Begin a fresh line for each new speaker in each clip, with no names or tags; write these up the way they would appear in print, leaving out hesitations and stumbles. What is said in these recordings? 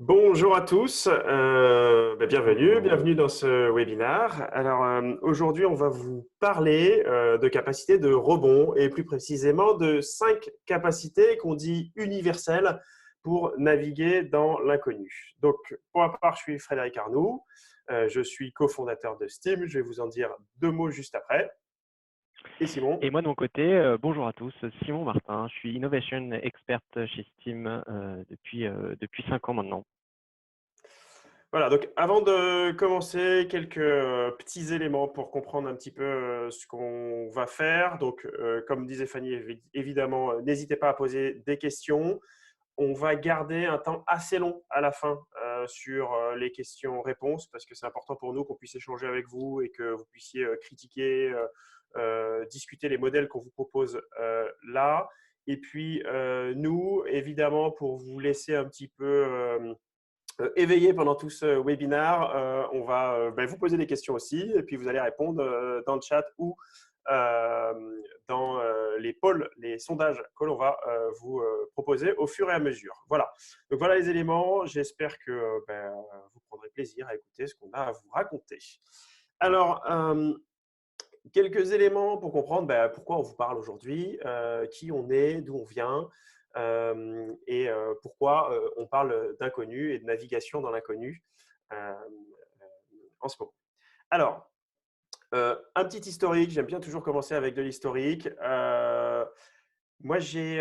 Bonjour à tous,
Bonjour.
bienvenue dans ce webinaire. Alors aujourd'hui, on va vous parler de capacités de rebond et plus précisément de 5 capacités qu'on dit universelles pour naviguer dans l'inconnu. Donc, pour ma part, je suis Frédéric Arnoux, je suis cofondateur de Steam, je vais vous en dire deux mots juste après. Et Simon?
Et moi, de mon côté, bonjour à tous, Simon Martin, je suis Innovation Expert chez Steam depuis 5 ans maintenant.
Voilà, donc avant de commencer, quelques petits éléments pour comprendre un petit peu ce qu'on va faire. Donc, comme disait Fanny, évidemment, n'hésitez pas à poser des questions. On va garder un temps assez long à la fin sur les questions-réponses parce que c'est important pour nous qu'on puisse échanger avec vous et que vous puissiez critiquer, discuter les modèles qu'on vous propose là. Et puis, nous, évidemment, pour vous laisser un petit peu éveillé pendant tout ce webinaire. On va vous poser des questions aussi et puis vous allez répondre dans le chat ou dans les polls, les sondages que l'on va vous proposer au fur et à mesure. Voilà. Donc voilà les éléments. J'espère que vous prendrez plaisir à écouter ce qu'on a à vous raconter. Alors, quelques éléments pour comprendre pourquoi on vous parle aujourd'hui, qui on est, d'où on vient et pourquoi on parle d'inconnu et de navigation dans l'inconnu en ce moment. Alors, un petit historique, j'aime bien toujours commencer avec de l'historique. Moi, j'ai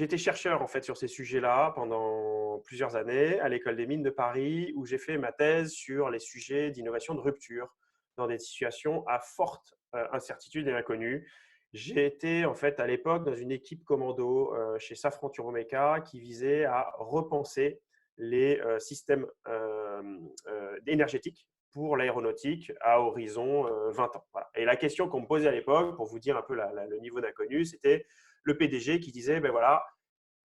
été chercheur en fait sur ces sujets-là pendant plusieurs années à l'École des mines de Paris, où j'ai fait ma thèse sur les sujets d'innovation de rupture dans des situations à forte incertitude et inconnue. J'ai été en fait à l'époque dans une équipe commando chez Safran Turbomeca qui visait à repenser les systèmes énergétiques pour l'aéronautique à horizon 20 ans. Voilà. Et la question qu'on me posait à l'époque, pour vous dire un peu le niveau d'inconnu, c'était le PDG qui disait, ben voilà,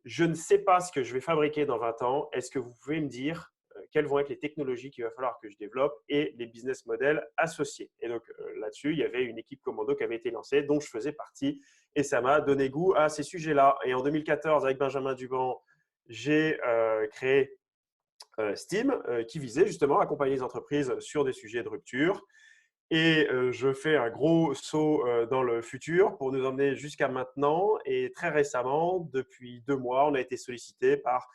je ne sais pas ce que je vais fabriquer dans 20 ans, est-ce que vous pouvez me dire quelles vont être les technologies qu'il va falloir que je développe et les business models associés. Et donc là-dessus, il y avait une équipe commando qui avait été lancée, dont je faisais partie, et ça m'a donné goût à ces sujets-là. Et en 2014, avec Benjamin Duban, j'ai créé Steam, qui visait justement à accompagner les entreprises sur des sujets de rupture. Et je fais un gros saut dans le futur pour nous emmener jusqu'à maintenant. Et très récemment, depuis 2 mois, on a été sollicité par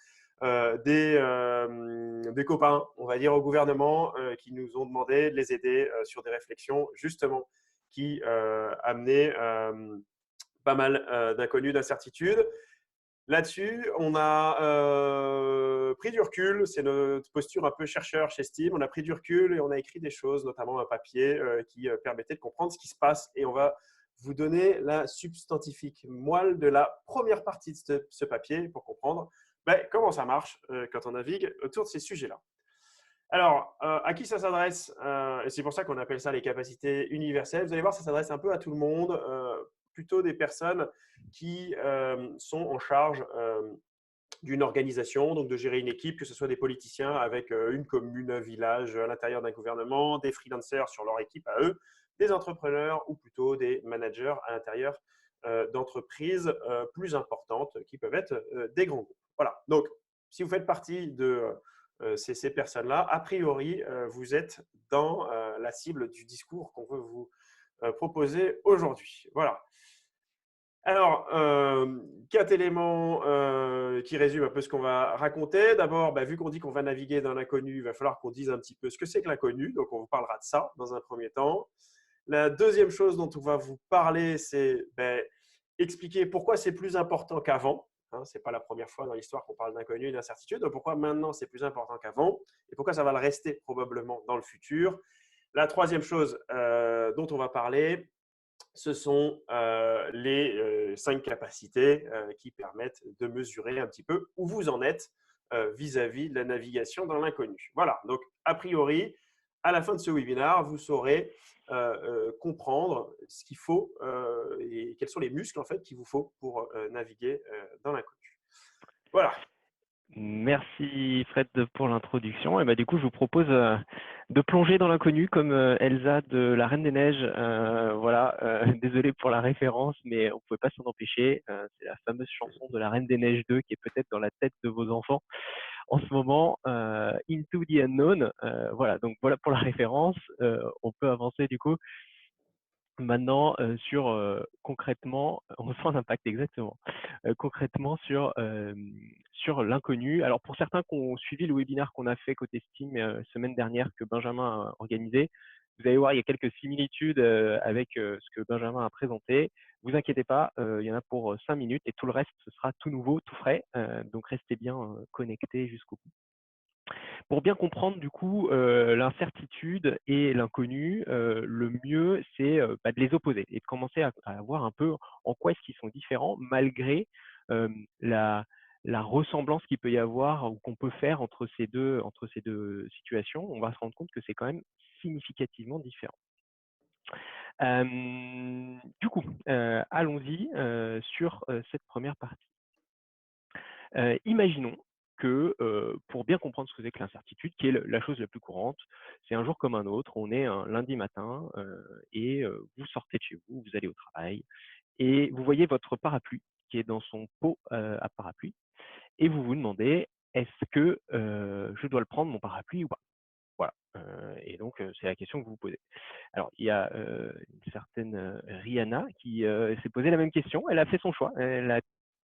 des copains, on va dire, au gouvernement, qui nous ont demandé de les aider sur des réflexions, justement, qui amenaient pas mal d'inconnus, d'incertitudes. Là-dessus, on a pris du recul, c'est notre posture un peu chercheur chez Steam, on a pris du recul et on a écrit des choses, notamment un papier qui permettait de comprendre ce qui se passe et on va vous donner la substantifique moelle de la première partie de ce papier pour comprendre comment ça marche quand on navigue autour de ces sujets-là. Alors, à qui ça s'adresse et c'est pour ça qu'on appelle ça les capacités universelles. Vous allez voir, ça s'adresse un peu à tout le monde, plutôt des personnes qui sont en charge d'une organisation, donc de gérer une équipe, que ce soit des politiciens avec une commune, un village à l'intérieur d'un gouvernement, des freelancers sur leur équipe à eux, des entrepreneurs ou plutôt des managers à l'intérieur d'entreprises plus importantes qui peuvent être des grands groupes. Voilà, donc si vous faites partie de ces personnes-là, a priori, vous êtes dans la cible du discours qu'on veut vous proposer aujourd'hui. Voilà. Alors, 4 éléments qui résument un peu ce qu'on va raconter. D'abord, vu qu'on dit qu'on va naviguer dans l'inconnu, il va falloir qu'on dise un petit peu ce que c'est que l'inconnu. Donc, on vous parlera de ça dans un premier temps. La deuxième chose dont on va vous parler, c'est expliquer pourquoi c'est plus important qu'avant. Hein, ce n'est pas la première fois dans l'histoire qu'on parle d'inconnu et d'incertitude. Donc, pourquoi maintenant c'est plus important qu'avant et pourquoi ça va le rester probablement dans le futur. La troisième chose dont on va parler, ce sont les 5 capacités qui permettent de mesurer un petit peu où vous en êtes vis-à-vis de la navigation dans l'inconnu. Voilà, donc a priori, à la fin de ce webinaire, vous saurez comprendre ce qu'il faut et quels sont les muscles en fait qu'il vous faut pour naviguer dans l'inconnu. Voilà.
Merci Fred pour l'introduction. Et bah, du coup, je vous propose de plonger dans l'inconnu comme Elsa de La Reine des Neiges. Voilà, désolé pour la référence, mais on ne pouvait pas s'en empêcher. C'est la fameuse chanson de La Reine des Neiges 2 qui est peut-être dans la tête de vos enfants en ce moment, Into the Unknown. Voilà, donc voilà pour la référence. On peut avancer du coup. Maintenant, sur concrètement, on sent l'impact exactement. Concrètement sur l'inconnu. Alors pour certains qui ont suivi le webinaire qu'on a fait côté Steam semaine dernière que Benjamin a organisé, vous allez voir, il y a quelques similitudes avec ce que Benjamin a présenté. Vous inquiétez pas, il y en a pour 5 minutes et tout le reste, ce sera tout nouveau, tout frais. Donc restez bien connectés jusqu'au bout. Pour bien comprendre du coup l'incertitude et l'inconnu, le mieux c'est de les opposer et de commencer à voir un peu en quoi est-ce qu'ils sont différents malgré la, la ressemblance qu'il peut y avoir ou qu'on peut faire entre ces deux situations. On va se rendre compte que c'est quand même significativement différent. Du coup, allons-y sur cette première partie. Imaginons que pour bien comprendre ce que c'est que l'incertitude, qui est la chose la plus courante, c'est un jour comme un autre, on est un lundi matin et vous sortez de chez vous, vous allez au travail et vous voyez votre parapluie qui est dans son pot à parapluie et vous vous demandez est-ce que je dois le prendre mon parapluie ou pas? Voilà. Et donc c'est la question que vous vous posez. Alors il y a une certaine Rihanna qui s'est posé la même question. Elle a fait son choix.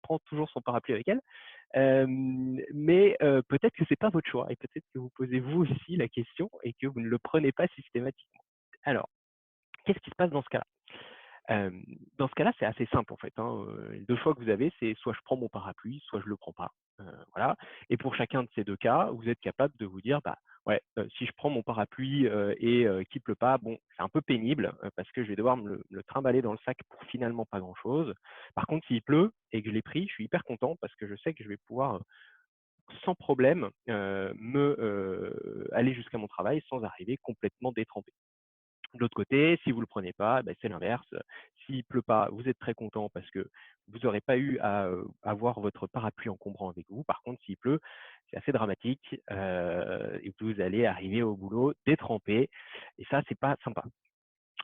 Prend toujours son parapluie avec elle. Mais peut-être que c'est pas votre choix et peut-être que vous posez vous aussi la question et que vous ne le prenez pas systématiquement. Alors, qu'est-ce qui se passe dans ce cas-là? Dans ce cas-là, c'est assez simple en fait, hein. Les 2 choix que vous avez, c'est soit je prends mon parapluie, soit je le prends pas. Voilà. Et pour chacun de ces 2 cas, vous êtes capable de vous dire, bah ouais, si je prends mon parapluie et qu'il pleut pas, bon, c'est un peu pénible parce que je vais devoir me le trimballer dans le sac pour finalement pas grand-chose. Par contre, s'il pleut et que je l'ai pris, je suis hyper content parce que je sais que je vais pouvoir sans problème aller jusqu'à mon travail sans arriver complètement détrempé. De l'autre côté, si vous ne le prenez pas, c'est l'inverse. S'il ne pleut pas, vous êtes très content parce que vous n'aurez pas eu à avoir votre parapluie encombrant avec vous. Par contre, s'il pleut, c'est assez dramatique et vous allez arriver au boulot détrempé. Et ça, c'est pas sympa.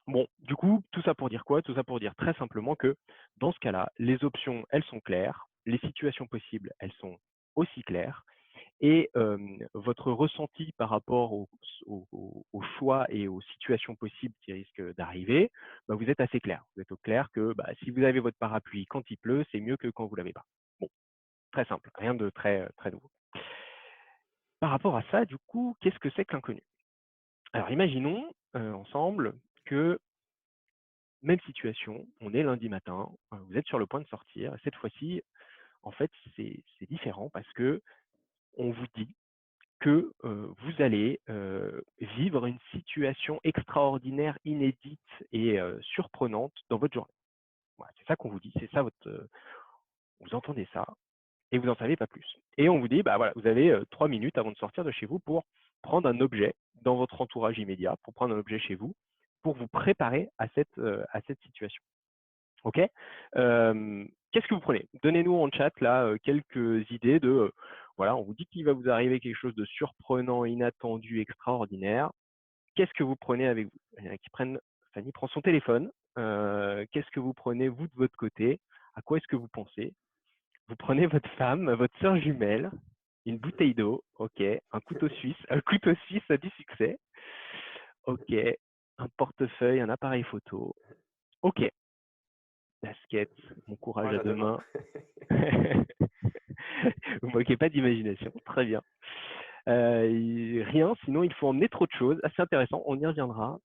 Bon, du coup, tout ça pour dire quoi? Tout ça pour dire très simplement que dans ce cas-là, les options, elles sont claires. Les situations possibles, elles sont aussi claires et votre ressenti par rapport aux choix et aux situations possibles qui risquent d'arriver, vous êtes assez clair. Vous êtes au clair que si vous avez votre parapluie quand il pleut, c'est mieux que quand vous ne l'avez pas. Bon, très simple, rien de très, très nouveau. Par rapport à ça, du coup, qu'est-ce que c'est que l'inconnu? Alors, imaginons ensemble que même situation, on est lundi matin, vous êtes sur le point de sortir. Cette fois-ci, en fait, c'est différent parce que on vous dit que vous allez vivre une situation extraordinaire, inédite et surprenante dans votre journée. Voilà, c'est ça qu'on vous dit, c'est ça vous entendez ça et vous n'en savez pas plus. Et on vous dit, voilà, vous avez 3 minutes avant de sortir de chez vous pour prendre un objet dans votre entourage immédiat, pour prendre un objet chez vous, pour vous préparer à cette situation. OK. Qu'est-ce que vous prenez? Donnez-nous en chat là quelques idées de voilà, on vous dit qu'il va vous arriver quelque chose de surprenant, inattendu, extraordinaire. Qu'est-ce que vous prenez avec vous? Il y en a qui prennent Fanny prend son téléphone. Qu'est-ce que vous prenez vous de votre côté? À quoi est-ce que vous pensez? Vous prenez votre femme, votre sœur jumelle, une bouteille d'eau, OK, un couteau suisse a du succès. OK, un portefeuille, un appareil photo. OK. Basket, mon courage à demain. Vous ne moquez pas d'imagination, très bien. Rien, sinon il faut emmener trop de choses. Assez intéressant, on y reviendra.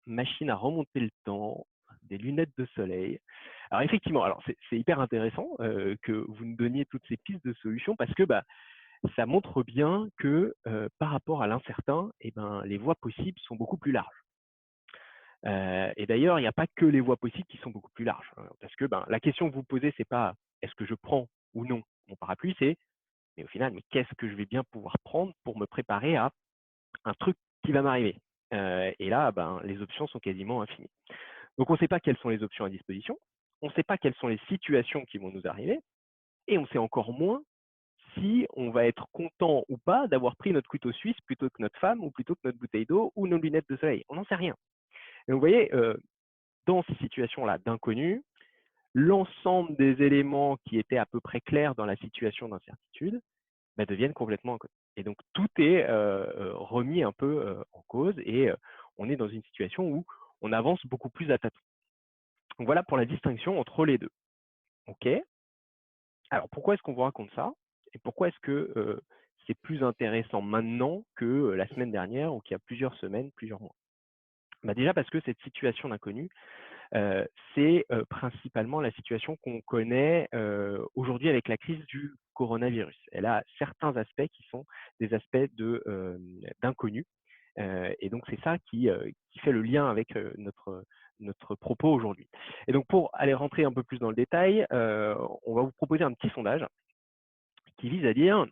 Machine à remonter le temps, des lunettes de soleil. Alors effectivement, c'est hyper intéressant que vous nous donniez toutes ces pistes de solutions parce que ça montre bien que par rapport à l'incertain, les voies possibles sont beaucoup plus larges. Et d'ailleurs, il n'y a pas que les voies possibles qui sont beaucoup plus larges. Parce que la question que vous posez, c'est pas est-ce que je prends ou non mon parapluie, c'est mais au final, qu'est-ce que je vais bien pouvoir prendre pour me préparer à un truc qui va m'arriver? Et là, les options sont quasiment infinies. Donc, on ne sait pas quelles sont les options à disposition, on ne sait pas quelles sont les situations qui vont nous arriver, et on sait encore moins si on va être content ou pas d'avoir pris notre couteau suisse plutôt que notre femme ou plutôt que notre bouteille d'eau ou nos lunettes de soleil. On n'en sait rien. Et vous voyez, dans ces situations-là d'inconnu, l'ensemble des éléments qui étaient à peu près clairs dans la situation d'incertitude deviennent complètement inconnus. Et donc, tout est remis un peu en cause et on est dans une situation où on avance beaucoup plus à tâtons. Donc, voilà pour la distinction entre les deux. OK. Alors, pourquoi est-ce qu'on vous raconte ça? Et pourquoi est-ce que c'est plus intéressant maintenant que la semaine dernière ou qu'il y a plusieurs semaines, plusieurs mois? Déjà parce que cette situation d'inconnu, c'est principalement la situation qu'on connaît aujourd'hui avec la crise du coronavirus. Elle a certains aspects qui sont des aspects d'inconnu. Et donc, c'est ça qui fait le lien avec notre propos aujourd'hui. Et donc, pour aller rentrer un peu plus dans le détail, on va vous proposer un petit sondage qui vise à dire,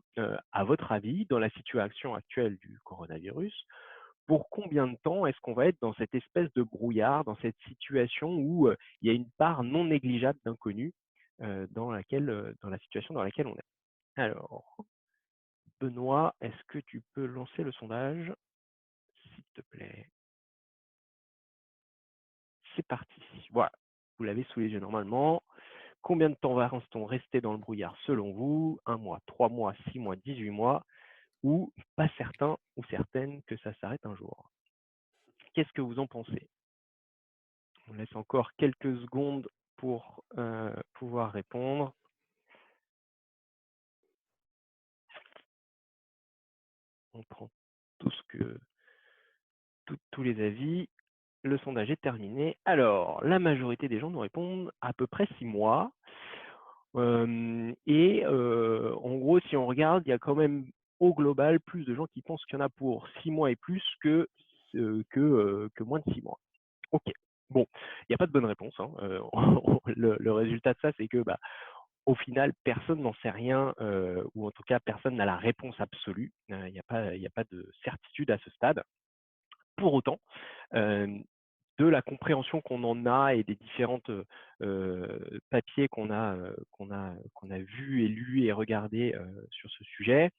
à votre avis, dans la situation actuelle du coronavirus, pour combien de temps est-ce qu'on va être dans cette espèce de brouillard, dans cette situation où il y a une part non négligeable d'inconnu dans la situation dans laquelle on est. Alors, Benoît, est-ce que tu peux lancer le sondage, s'il te plaît? C'est parti. Voilà, vous l'avez sous les yeux normalement. Combien de temps va-t-on rester dans le brouillard selon vous? 1 mois, 3 mois, 6 mois, 18 mois, ou pas certain ou certaine que ça s'arrête un jour? Qu'est-ce que vous en pensez? On laisse encore quelques secondes pour pouvoir répondre. On prend tous les avis. Le sondage est terminé. Alors, la majorité des gens nous répondent à peu près 6 mois. En gros, si on regarde, il y a quand même au global plus de gens qui pensent qu'il y en a pour 6 mois et plus que moins de 6 mois. Ok. Bon, il n'y a pas de bonne réponse, hein. Le résultat de ça, c'est que au final, personne n'en sait rien, ou en tout cas, personne n'a la réponse absolue. Il n'y a pas de certitude à ce stade. Pour autant, de la compréhension qu'on en a et des différentes papiers qu'on a vus et lus et regardés sur ce sujet,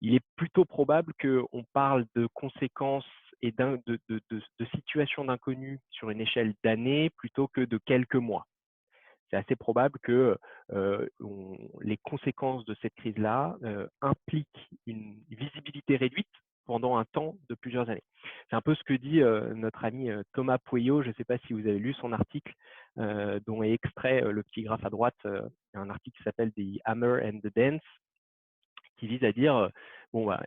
il est plutôt probable qu'on parle de conséquences et de situations d'inconnu sur une échelle d'années plutôt que de quelques mois. C'est assez probable que les conséquences de cette crise-là impliquent une visibilité réduite pendant un temps de plusieurs années. C'est un peu ce que dit notre ami Thomas Pueyo. Je ne sais pas si vous avez lu son article dont est extrait le petit graphe à droite, un article qui s'appelle The Hammer and the Dance, qui vise à dire,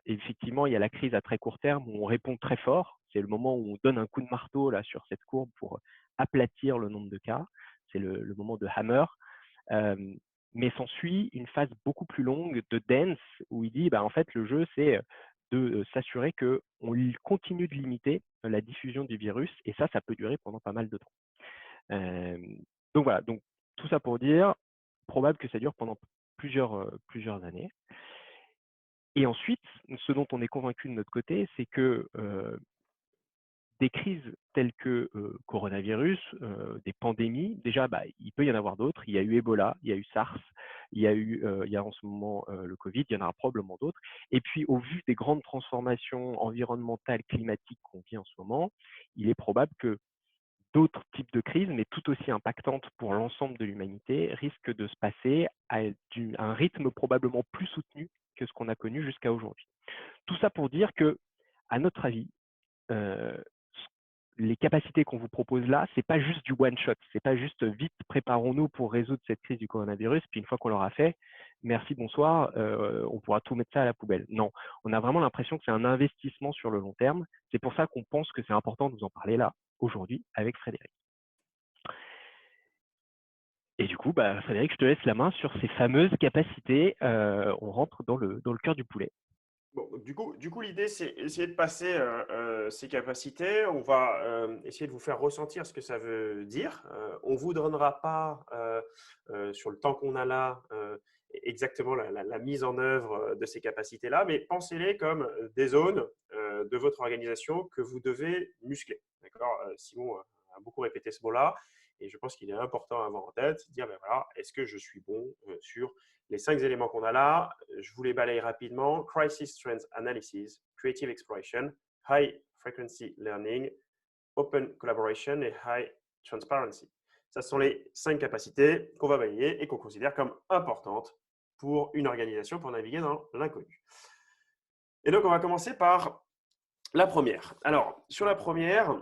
effectivement, il y a la crise à très court terme où on répond très fort. C'est le moment où on donne un coup de marteau là, sur cette courbe pour aplatir le nombre de cas. C'est le moment de hammer. Mais s'ensuit une phase beaucoup plus longue de dance où il dit, en fait, le jeu, c'est de s'assurer qu'on continue de limiter la diffusion du virus. Et ça peut durer pendant pas mal de temps. Donc voilà, donc tout ça pour dire, probable que ça dure pendant plusieurs années. Et ensuite, ce dont on est convaincu de notre côté, c'est que des crises telles que coronavirus, des pandémies, déjà, il peut y en avoir d'autres. Il y a eu Ebola, il y a eu SARS, il y a en ce moment le Covid, il y en aura probablement d'autres. Et puis, au vu des grandes transformations environnementales, climatiques qu'on vit en ce moment, il est probable que d'autres types de crises, mais tout aussi impactantes pour l'ensemble de l'humanité, risquent de se passer à un rythme probablement plus soutenu que ce qu'on a connu jusqu'à aujourd'hui. Tout ça pour dire que, à notre avis, les capacités qu'on vous propose là, c'est pas juste du one shot, c'est pas juste vite préparons-nous pour résoudre cette crise du coronavirus, puis une fois qu'on l'aura fait, merci, bonsoir, on pourra tout mettre ça à la poubelle. Non, on a vraiment l'impression que c'est un investissement sur le long terme. C'est pour ça qu'on pense que c'est important de vous en parler là, aujourd'hui, avec Frédéric. Et du coup, Frédéric, je te laisse la main sur ces fameuses capacités. On rentre dans le cœur du poulet.
Bon, du coup l'idée, c'est essayer de passer ces capacités. On va essayer de vous faire ressentir ce que ça veut dire. On ne vous donnera pas, sur le temps qu'on a là, exactement la mise en œuvre de ces capacités-là, mais pensez-les comme des zones de votre organisation que vous devez muscler. D'accord? Simon a beaucoup répété ce mot-là. Et je pense qu'il est important à avoir en tête, c'est de dire, ben voilà, est-ce que je suis bon sur les 5 éléments qu'on a là? Je vous les balaye rapidement. Crisis Trends Analysis, Creative Exploration, High Frequency Learning, Open Collaboration et High Transparency. Ce sont les 5 capacités qu'on va balayer et qu'on considère comme importantes pour une organisation pour naviguer dans l'inconnu. Et donc, on va commencer par la première. Alors, sur la première,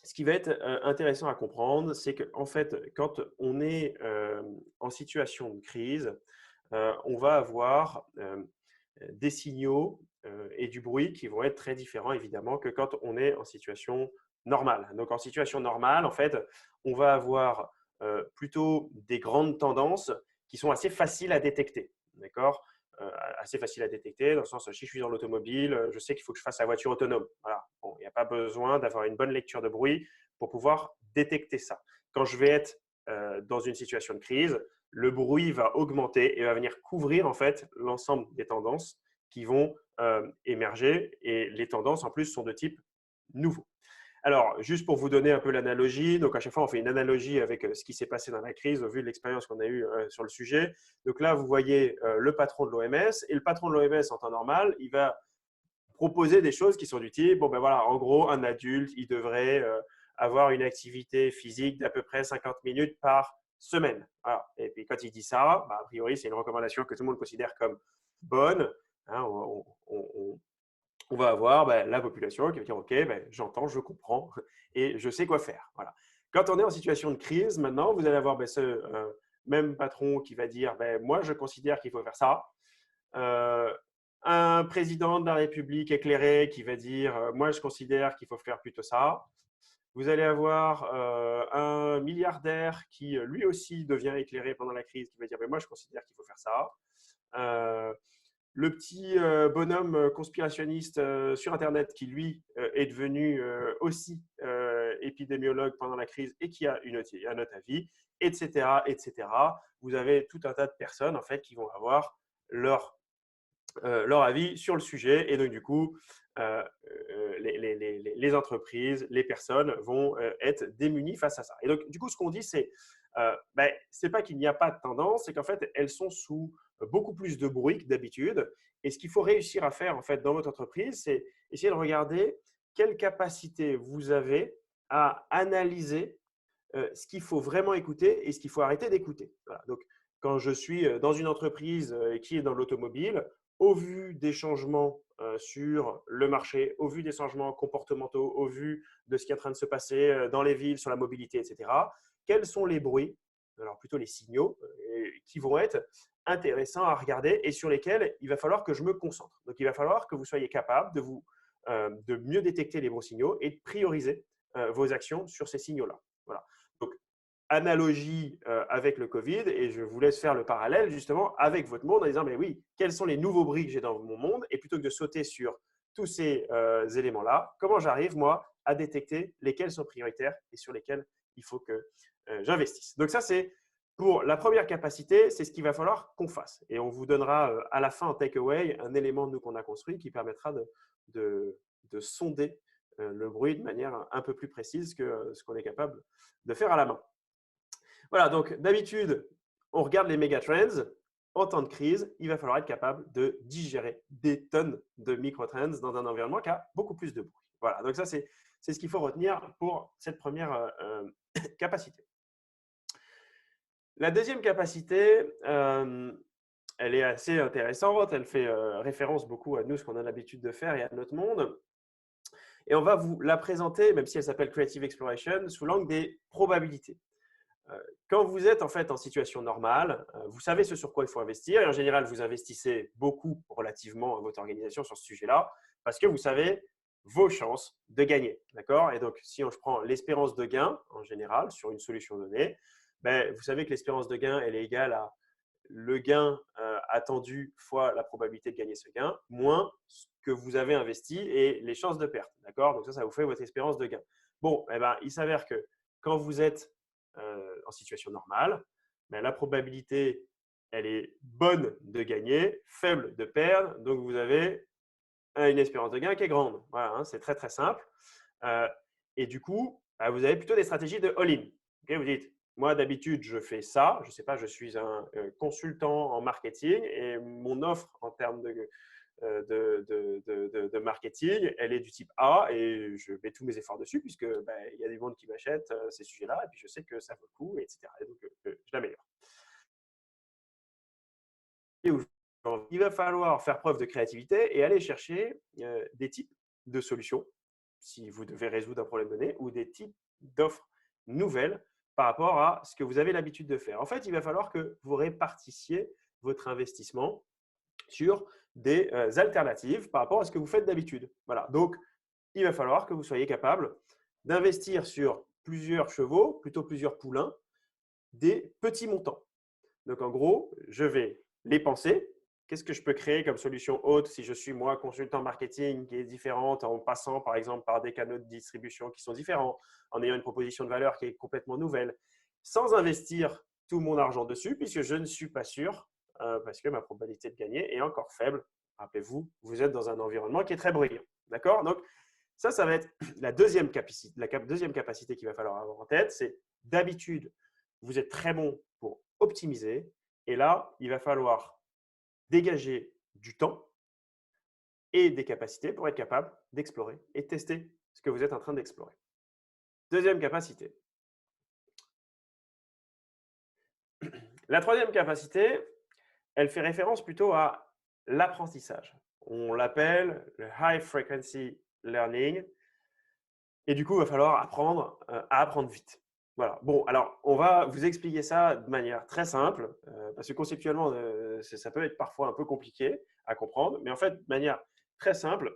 ce qui va être intéressant à comprendre, c'est qu'en fait, quand on est en situation de crise, on va avoir des signaux et du bruit qui vont être très différents, évidemment, que quand on est en situation normale. Donc, en situation normale, en fait, on va avoir plutôt des grandes tendances qui sont assez faciles à détecter. D'accord? Assez facile à détecter, dans le sens, si je suis dans l'automobile, je sais qu'il faut que je fasse la voiture autonome. Voilà. Bon, il n'y a pas besoin d'avoir une bonne lecture de bruit pour pouvoir détecter ça. Quand je vais être dans une situation de crise, le bruit va augmenter et va venir couvrir en fait l'ensemble des tendances qui vont émerger. Et les tendances, en plus, sont de type nouveau. Alors, juste pour vous donner un peu l'analogie, donc à chaque fois, on fait une analogie avec ce qui s'est passé dans la crise au vu de l'expérience qu'on a eue sur le sujet. Donc là, vous voyez le patron de l'OMS et le patron de l'OMS en temps normal, il va proposer des choses qui sont du type, bon ben voilà, en gros, un adulte, il devrait avoir une activité physique d'à peu près 50 minutes par semaine. Voilà. Et puis quand il dit ça, bah, a priori, c'est une recommandation que tout le monde considère comme bonne. Hein, on va avoir la population qui va dire ok, j'entends, je comprends et je sais quoi faire. Voilà. Quand on est en situation de crise, maintenant, vous allez avoir ce même patron qui va dire moi, je considère qu'il faut faire ça. Un président de la République éclairé qui va dire moi, je considère qu'il faut faire plutôt ça. Vous allez avoir un milliardaire qui, lui aussi, devient éclairé pendant la crise, qui va dire moi, je considère qu'il faut faire ça. Le petit bonhomme conspirationniste sur Internet qui, lui, est devenu aussi épidémiologue pendant la crise et qui a un autre avis, etc., etc. Vous avez tout un tas de personnes, en fait, qui vont avoir leur avis sur le sujet. Et donc, du coup, les entreprises, les personnes vont être démunies face à ça. Et donc, du coup, ce qu'on dit, c'est pas qu'il n'y a pas de tendance, c'est qu'en fait, elles sont sous beaucoup plus de bruit que d'habitude. Et ce qu'il faut réussir à faire en fait dans votre entreprise, c'est essayer de regarder quelle capacité vous avez à analyser ce qu'il faut vraiment écouter et ce qu'il faut arrêter d'écouter. Voilà. Donc, quand je suis dans une entreprise qui est dans l'automobile, au vu des changements sur le marché, au vu des changements comportementaux, au vu de ce qui est en train de se passer dans les villes, sur la mobilité, etc., quels sont les bruits, alors plutôt les signaux, qui vont être intéressants à regarder et sur lesquels il va falloir que je me concentre. Donc, il va falloir que vous soyez capable de mieux détecter les bons signaux et de prioriser vos actions sur ces signaux-là. Voilà. Donc, analogie avec le Covid, et je vous laisse faire le parallèle justement avec votre monde en disant, mais oui, quels sont les nouveaux bruits que j'ai dans mon monde? Et plutôt que de sauter sur tous ces éléments-là, comment j'arrive, moi, à détecter lesquels sont prioritaires et sur lesquels il faut que j'investisse. Donc ça, c'est pour la première capacité, c'est ce qu'il va falloir qu'on fasse. Et on vous donnera à la fin en takeaway un élément nous qu'on a construit qui permettra de sonder le bruit de manière un peu plus précise que ce qu'on est capable de faire à la main. Voilà, donc d'habitude, on regarde les méga trends. En temps de crise, il va falloir être capable de digérer des tonnes de micro-trends dans un environnement qui a beaucoup plus de bruit. Voilà, donc ça, c'est ce qu'il faut retenir pour cette première capacité. La deuxième capacité, elle est assez intéressante. Elle fait référence beaucoup à nous, ce qu'on a l'habitude de faire et à notre monde. Et on va vous la présenter, même si elle s'appelle Creative Exploration, sous l'angle des probabilités. Quand vous êtes en fait en situation normale, vous savez ce sur quoi il faut investir et en général, vous investissez beaucoup relativement à votre organisation sur ce sujet-là parce que vous savez vos chances de gagner. D'accord? Et donc, si je prends l'espérance de gain en général sur une solution donnée, vous savez que l'espérance de gain, elle est égale à le gain attendu fois la probabilité de gagner ce gain, moins ce que vous avez investi et les chances de perte. D'accord? Donc ça vous fait votre espérance de gain. Bon, il s'avère que quand vous êtes en situation normale, la probabilité, elle est bonne de gagner, faible de perdre. Donc, vous avez une espérance de gain qui est grande. Voilà, hein, c'est très, très simple. Et du coup, vous avez plutôt des stratégies de all-in. Vous dites, moi d'habitude, je fais ça. Je ne sais pas, je suis un consultant en marketing et mon offre en termes de marketing, elle est du type A et je mets tous mes efforts dessus puisque il y a des monde qui m'achètent ces sujets-là et puis je sais que ça vaut le coup, etc. Et donc, je l'améliore. Il va falloir faire preuve de créativité et aller chercher des types de solutions, si vous devez résoudre un problème donné, ou des types d'offres nouvelles par rapport à ce que vous avez l'habitude de faire. En fait, il va falloir que vous répartissiez votre investissement sur des alternatives par rapport à ce que vous faites d'habitude. Voilà. Donc, il va falloir que vous soyez capable d'investir sur plusieurs chevaux, plutôt plusieurs poulains, des petits montants. Donc, en gros, je vais les penser. Qu'est-ce que je peux créer comme solution haute si je suis moi consultant marketing qui est différente en passant par exemple par des canaux de distribution qui sont différents, en ayant une proposition de valeur qui est complètement nouvelle, sans investir tout mon argent dessus puisque je ne suis pas sûr parce que ma probabilité de gagner est encore faible. Rappelez-vous, vous êtes dans un environnement qui est très bruyant. D'accord? Donc, ça va être la deuxième capacité qu'il va falloir avoir en tête. C'est d'habitude, vous êtes très bon pour optimiser. Et là, il va falloir dégager du temps et des capacités pour être capable d'explorer et de tester ce que vous êtes en train d'explorer. Deuxième capacité. La troisième capacité, elle fait référence plutôt à l'apprentissage. On l'appelle le high frequency learning. Et du coup, il va falloir apprendre à apprendre vite. Voilà. Bon, alors, on va vous expliquer ça de manière très simple, parce que conceptuellement, ça peut être parfois un peu compliqué à comprendre, mais en fait, de manière très simple,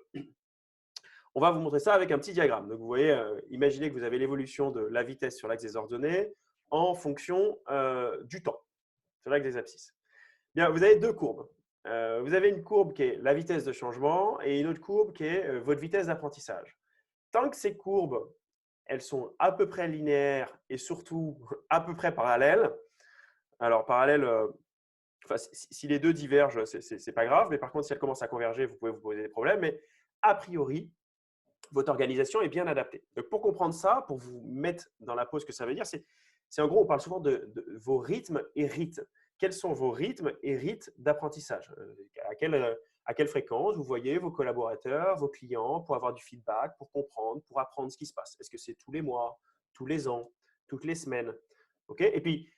on va vous montrer ça avec un petit diagramme. Donc, vous voyez, imaginez que vous avez l'évolution de la vitesse sur l'axe des ordonnées en fonction du temps sur l'axe des abscisses. Bien, vous avez deux courbes. Vous avez une courbe qui est la vitesse de changement et une autre courbe qui est votre vitesse d'apprentissage. Tant que ces courbes, elles sont à peu près linéaires et surtout à peu près parallèles, alors parallèles, si les deux divergent, ce n'est pas grave, mais par contre, si elles commencent à converger, vous pouvez vous poser des problèmes, mais a priori, votre organisation est bien adaptée. Donc, pour comprendre ça, pour vous mettre dans la pose que ça veut dire, c'est en gros, on parle souvent de vos rythmes et rites. Quels sont vos rythmes et rites d'apprentissage? À quelle fréquence vous voyez vos collaborateurs, vos clients pour avoir du feedback, pour comprendre, pour apprendre ce qui se passe? Est-ce que c'est tous les mois, tous les ans, toutes les semaines? Et puis,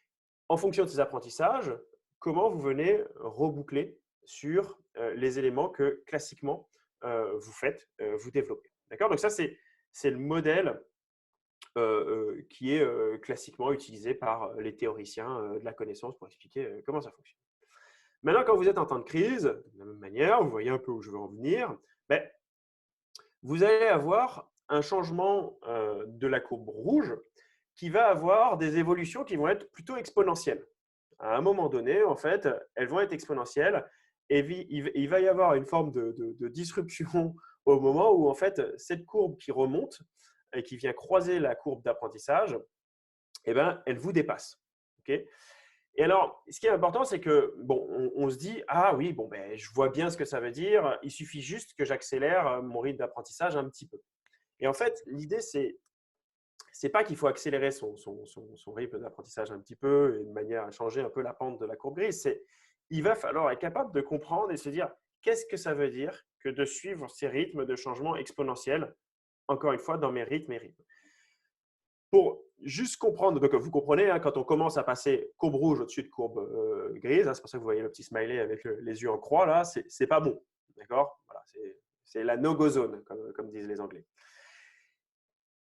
en fonction de ces apprentissages, comment vous venez reboucler sur les éléments que classiquement vous faites, vous développez. D'accord? Donc ça, c'est le modèle qui est classiquement utilisé par les théoriciens de la connaissance pour expliquer comment ça fonctionne. Maintenant, quand vous êtes en temps de crise, de la même manière, vous voyez un peu où je veux en venir, vous allez avoir un changement de la courbe rouge qui va avoir des évolutions qui vont être plutôt exponentielles. À un moment donné, en fait, elles vont être exponentielles et il va y avoir une forme de disruption au moment où, en fait, cette courbe qui remonte et qui vient croiser la courbe d'apprentissage, elle vous dépasse. Et alors, ce qui est important, c'est que, on se dit, ah oui, je vois bien ce que ça veut dire, il suffit juste que j'accélère mon rythme d'apprentissage un petit peu. Et en fait, l'idée, c'est pas qu'il faut accélérer son rythme d'apprentissage un petit peu et de manière à changer un peu la pente de la courbe grise. Il va falloir être capable de comprendre et se dire qu'est-ce que ça veut dire que de suivre ces rythmes de changement exponentiels, encore une fois, dans mes rythmes et rythmes. Pour juste comprendre, donc vous comprenez, quand on commence à passer courbe rouge au-dessus de courbe grise, c'est pour ça que vous voyez le petit smiley avec les yeux en croix, là, c'est pas bon. D'accord? Voilà, c'est la no-go zone, comme disent les Anglais.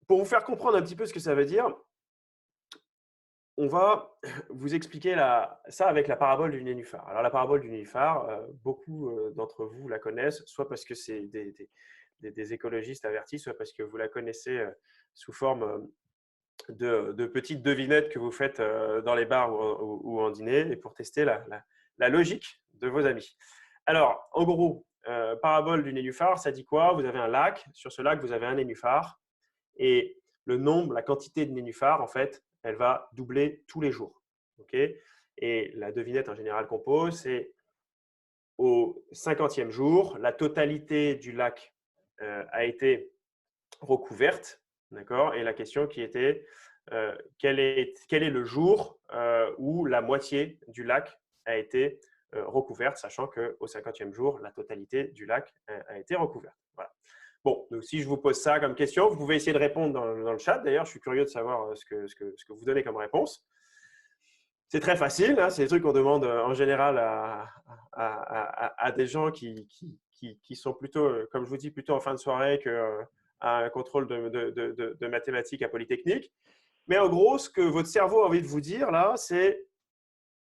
Pour vous faire comprendre un petit peu ce que ça veut dire, on va vous expliquer ça avec la parabole du nénuphar. Alors, la parabole du nénuphar, beaucoup d'entre vous la connaissent, soit parce que c'est des écologistes avertis, soit parce que vous la connaissez sous forme de petites devinettes que vous faites dans les bars ou en dîner et pour tester la logique de vos amis. Alors, en gros, parabole du nénuphar, ça dit quoi? Vous avez un lac. Sur ce lac, vous avez un nénuphar. Et le nombre, la quantité de nénuphars, en fait, elle va doubler tous les jours. Et la devinette en général qu'on pose, c'est au 50e jour, la totalité du lac a été recouverte. D'accord? Et la question qui était, quel est le jour où la moitié du lac a été recouverte, sachant qu'au 50e jour, la totalité du lac a été recouverte. Voilà. Bon, donc si je vous pose ça comme question, vous pouvez essayer de répondre dans le chat. D'ailleurs, je suis curieux de savoir ce que vous donnez comme réponse. C'est très facile, hein, c'est des trucs qu'on demande en général à des gens qui sont plutôt, comme je vous dis, plutôt en fin de soirée qu'à un contrôle de mathématiques à Polytechnique. Mais en gros, ce que votre cerveau a envie de vous dire là, c'est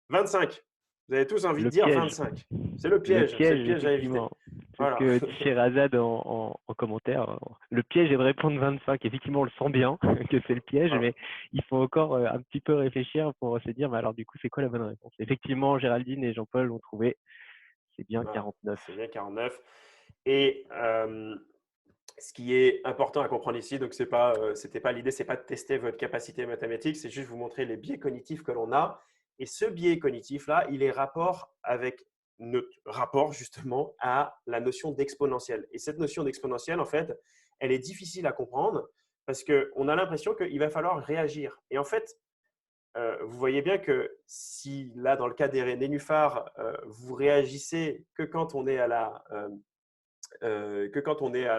25. Vous avez tous envie de
Le
dire
piège.
25. C'est
Le
le
piège,
piège à éviter.
effectivement. C'est ce
Voilà.
que dit Sherazade en commentaire. Le piège est de répondre 25. Effectivement, on le sent bien que c'est le piège,
Voilà.
mais il faut encore un petit peu réfléchir pour se dire, mais alors du coup, c'est quoi la bonne réponse? Effectivement, Géraldine et Jean-Paul l'ont trouvé. C'est bien
Voilà.
49.
C'est bien 49. Et ce qui est important à comprendre ici, donc c'était pas l'idée, c'est pas de tester votre capacité mathématique, c'est juste vous montrer les biais cognitifs que l'on a. Et ce biais cognitif-là, il est rapport avec notre rapport justement à la notion d'exponentielle. Et cette notion d'exponentielle, en fait, elle est difficile à comprendre parce qu'on a l'impression qu'il va falloir réagir. Et en fait, vous voyez bien que si là, dans le cas des nénuphars, vous réagissez que quand on est à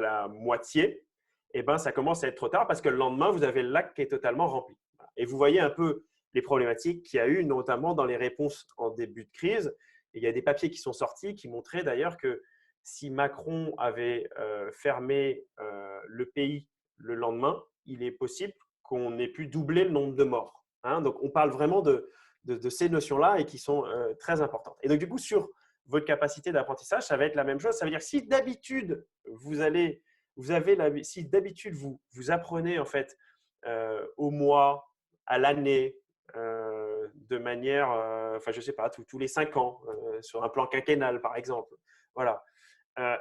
la moitié, eh ben, ça commence à être trop tard parce que le lendemain, vous avez le lac qui est totalement rempli. Et vous voyez un peu les problématiques qu'il y a eu, notamment dans les réponses en début de crise. Et il y a des papiers qui sont sortis qui montraient d'ailleurs que si Macron avait fermé le pays le lendemain, il est possible qu'on ait pu doubler le nombre de morts. Hein, donc, on parle vraiment de ces notions-là et qui sont très importantes. Et donc, du coup, sur votre capacité d'apprentissage, ça va être la même chose. Ça veut dire si d'habitude si d'habitude vous apprenez en fait au mois, à l'année, de manière, enfin je sais pas, tous les 5 ans, sur un plan quinquennal par exemple, voilà,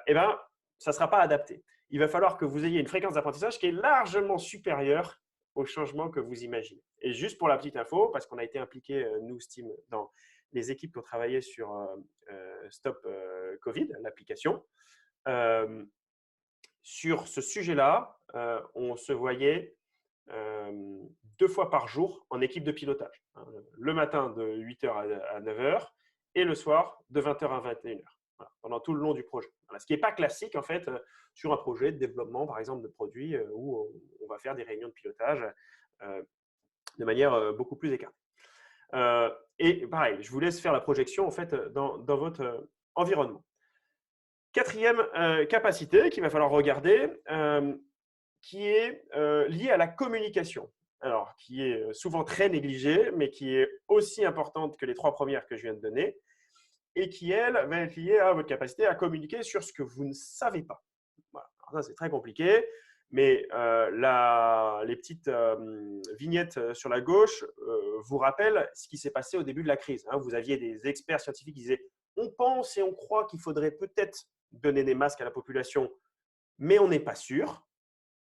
eh ben ça ne sera pas adapté. Il va falloir que vous ayez une fréquence d'apprentissage qui est largement supérieure au changement que vous imaginez. Et juste pour la petite info, parce qu'on a été impliqué, nous, Steam, dans les équipes qui ont travaillé sur Stop Covid, l'application, sur ce sujet-là, on se voyait 2 fois par jour en équipe de pilotage. Hein, le matin de 8h à 9h et le soir de 20h à 21h. Voilà, pendant tout le long du projet. Voilà, ce qui n'est pas classique en fait sur un projet de développement, par exemple, de produits où on va faire des réunions de pilotage de manière beaucoup plus écartée. Et pareil, je vous laisse faire la projection en fait dans votre environnement. Quatrième capacité qu'il va falloir regarder, qui est liée à la communication. Alors, qui est souvent très négligée, mais qui est aussi importante que les 3 premières que je viens de donner, et qui, elle, va être liée à votre capacité à communiquer sur ce que vous ne savez pas. Voilà. Alors ça, c'est très compliqué, mais les petites vignettes sur la gauche vous rappellent ce qui s'est passé au début de la crise. Hein. Vous aviez des experts scientifiques qui disaient « on pense et on croit qu'il faudrait peut-être donner des masques à la population, mais on n'est pas sûr ».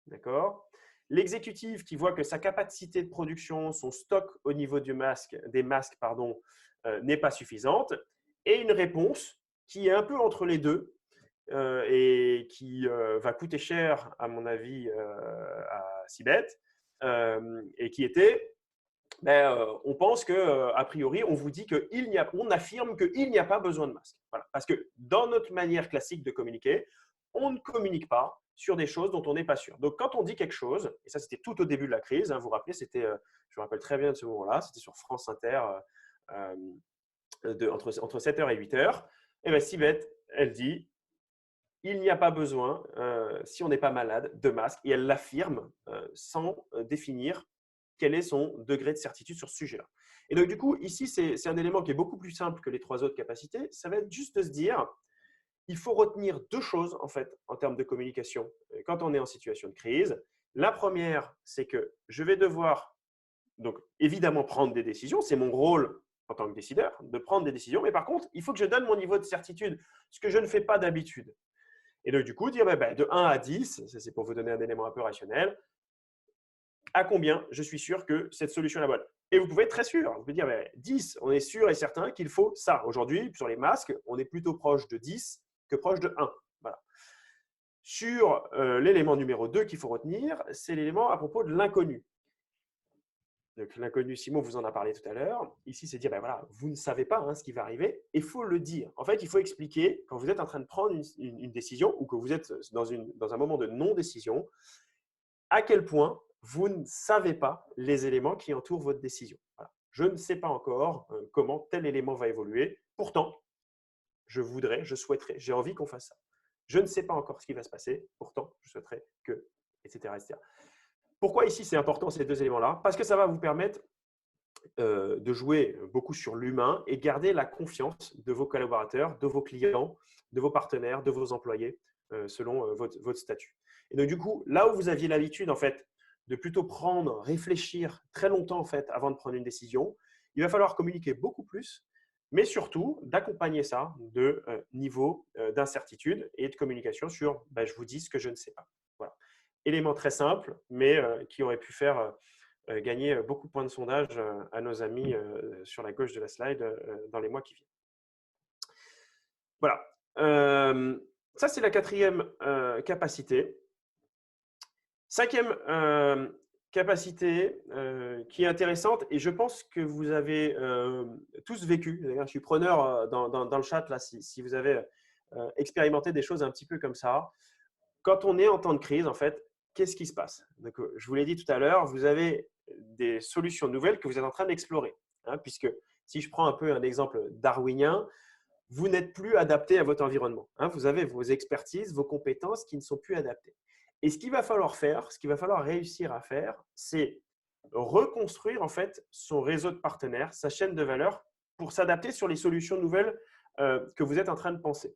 D'accord. L'exécutif qui voit que sa capacité de production, son stock au niveau des masques, n'est pas suffisante, et une réponse qui est un peu entre les deux et qui va coûter cher, à mon avis, à Cibet, et qui était on pense que, a priori, on vous dit on affirme qu'il n'y a pas besoin de masque. Voilà. Parce que dans notre manière classique de communiquer, on ne communique pas sur des choses dont on n'est pas sûr. Donc, quand on dit quelque chose, et ça c'était tout au début de la crise, hein, vous vous rappelez, je me rappelle très bien de ce moment-là, c'était sur France Inter, entre 7h et 8h, et bien Sibeth, elle dit, il n'y a pas besoin, si on n'est pas malade, de masque, et elle l'affirme sans définir quel est son degré de certitude sur ce sujet-là. Et donc, du coup, ici, c'est un élément qui est beaucoup plus simple que les 3 autres capacités. Ça va être juste de se dire, il faut retenir 2 choses, en fait, en termes de communication quand on est en situation de crise. La première, c'est que je vais devoir, donc, évidemment, prendre des décisions. C'est mon rôle en tant que décideur, de prendre des décisions. Mais par contre, il faut que je donne mon niveau de certitude, ce que je ne fais pas d'habitude. Et donc, du coup, dire de 1 à 10, ça c'est pour vous donner un élément un peu rationnel, à combien je suis sûr que cette solution est la bonne. Et vous pouvez être très sûr. Vous pouvez dire 10, on est sûr et certain qu'il faut ça. Aujourd'hui, sur les masques, on est plutôt proche de 10 que proche de 1. Voilà. Sur l'élément numéro 2 qu'il faut retenir, c'est l'élément à propos de l'inconnu. Donc, l'inconnu, Simon vous en a parlé tout à l'heure. Ici, c'est dire, ben voilà, vous ne savez pas ce qui va arriver, et il faut le dire. En fait, il faut expliquer quand vous êtes en train de prendre une décision ou que vous êtes dans un moment de non-décision, à quel point vous ne savez pas les éléments qui entourent votre décision. Voilà. Je ne sais pas encore comment tel élément va évoluer. Pourtant, je voudrais, je souhaiterais, j'ai envie qu'on fasse ça. Je ne sais pas encore ce qui va se passer. Pourtant, je souhaiterais que, etc. etc. Pourquoi ici c'est important ces deux éléments-là? Parce que ça va vous permettre de jouer beaucoup sur l'humain et garder la confiance de vos collaborateurs, de vos clients, de vos partenaires, de vos employés, selon votre statut. Et donc, du coup, là où vous aviez l'habitude, en fait, de plutôt prendre, réfléchir très longtemps, en fait, avant de prendre une décision, il va falloir communiquer beaucoup plus, mais surtout d'accompagner ça de niveaux d'incertitude et de communication sur je vous dis ce que je ne sais pas. Voilà. Élément très simple, mais qui aurait pu faire gagner beaucoup de points de sondage à nos amis sur la gauche de la slide dans les mois qui viennent. Voilà. Ça, c'est la quatrième capacité. Cinquième capacité qui est intéressante et je pense que vous avez tous vécu. D'ailleurs, je suis preneur dans le chat là, si vous avez expérimenté des choses un petit peu comme ça. Quand on est en temps de crise, en fait, qu'est-ce qui se passe? Donc, je vous l'ai dit tout à l'heure, vous avez des solutions nouvelles que vous êtes en train d'explorer. Puisque si je prends un peu un exemple darwinien, vous n'êtes plus adapté à votre environnement. Vous avez vos expertises, vos compétences qui ne sont plus adaptées. Et ce qu'il va falloir faire, ce qu'il va falloir réussir à faire, c'est reconstruire en fait son réseau de partenaires, sa chaîne de valeur pour s'adapter sur les solutions nouvelles que vous êtes en train de penser.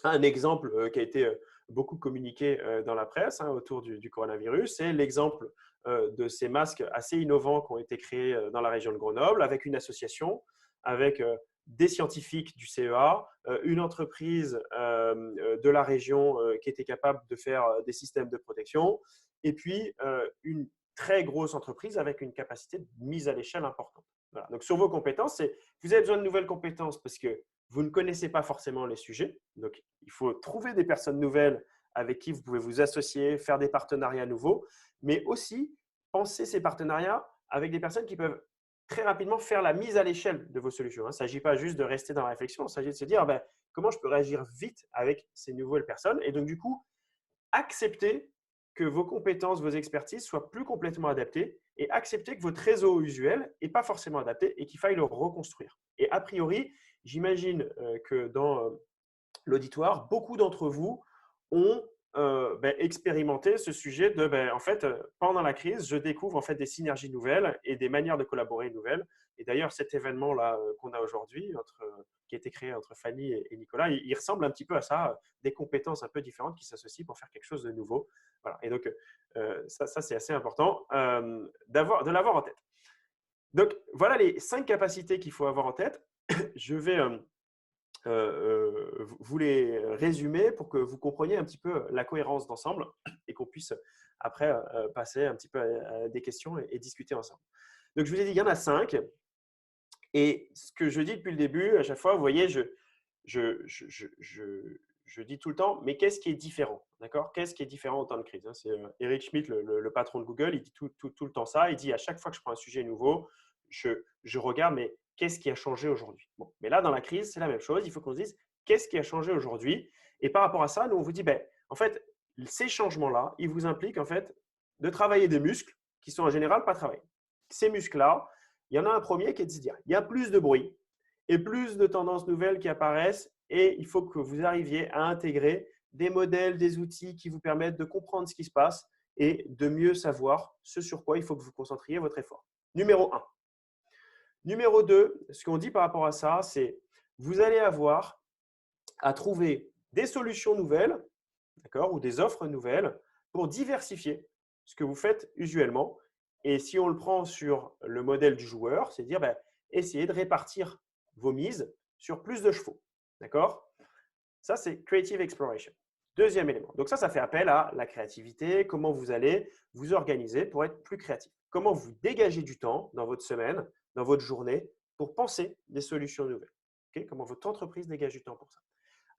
Un exemple qui a été beaucoup communiqué dans la presse autour du coronavirus, c'est l'exemple de ces masques assez innovants qui ont été créés dans la région de Grenoble avec une association, avec des scientifiques du CEA, une entreprise de la région qui était capable de faire des systèmes de protection, et puis une très grosse entreprise avec une capacité de mise à l'échelle importante. Voilà. Donc, sur vos compétences, vous avez besoin de nouvelles compétences parce que vous ne connaissez pas forcément les sujets. Donc, il faut trouver des personnes nouvelles avec qui vous pouvez vous associer, faire des partenariats nouveaux, mais aussi penser ces partenariats avec des personnes qui peuvent très rapidement faire la mise à l'échelle de vos solutions. Il ne s'agit pas juste de rester dans la réflexion, il s'agit de se dire comment je peux réagir vite avec ces nouvelles personnes. Et donc, du coup, accepter que vos compétences, vos expertises soient plus complètement adaptées et accepter que votre réseau usuel n'est pas forcément adapté et qu'il faille le reconstruire. Et a priori, j'imagine que dans l'auditoire, beaucoup d'entre vous ont expérimenté ce sujet de, en fait, pendant la crise, je découvre en fait des synergies nouvelles et des manières de collaborer nouvelles. Et d'ailleurs, cet événement-là qu'on a aujourd'hui, qui a été créé entre Fanny et Nicolas, il ressemble un petit peu à ça, des compétences un peu différentes qui s'associent pour faire quelque chose de nouveau. Voilà. Et donc, ça c'est assez important de l'avoir en tête. Donc, voilà les 5 capacités qu'il faut avoir en tête. Je vais vous les résumer pour que vous compreniez un petit peu la cohérence d'ensemble et qu'on puisse après passer un petit peu à des questions et discuter ensemble. Donc, je vous ai dit, il y en a 5. Et ce que je dis depuis le début, à chaque fois, vous voyez, je dis tout le temps, mais qu'est-ce qui est différent? D'accord? Qu'est-ce qui est différent en temps de crise? C'est Eric Schmidt, le patron de Google, il dit tout le temps ça. Il dit à chaque fois que je prends un sujet nouveau, je regarde, mais qu'est-ce qui a changé aujourd'hui? Bon, mais là, dans la crise, c'est la même chose. Il faut qu'on se dise, qu'est-ce qui a changé aujourd'hui? Et par rapport à ça, nous, on vous dit, en fait, ces changements-là, ils vous impliquent en fait de travailler des muscles qui sont en général pas travaillés. Ces muscles-là, il y en a un premier qui est de se dire, il y a plus de bruit et plus de tendances nouvelles qui apparaissent et il faut que vous arriviez à intégrer des modèles, des outils qui vous permettent de comprendre ce qui se passe et de mieux savoir ce sur quoi il faut que vous concentriez votre effort. Numéro 1. Numéro 2, ce qu'on dit par rapport à ça, c'est vous allez avoir à trouver des solutions nouvelles, d'accord, ou des offres nouvelles pour diversifier ce que vous faites usuellement. Et si on le prend sur le modèle du joueur, c'est dire essayez de répartir vos mises sur plus de chevaux. D'accord? Ça, c'est Creative Exploration. Deuxième élément. Donc ça fait appel à la créativité, comment vous allez vous organiser pour être plus créatif. Comment vous dégagez du temps dans votre semaine, dans votre journée, pour penser des solutions nouvelles. Okay? Comment votre entreprise dégage du temps pour ça.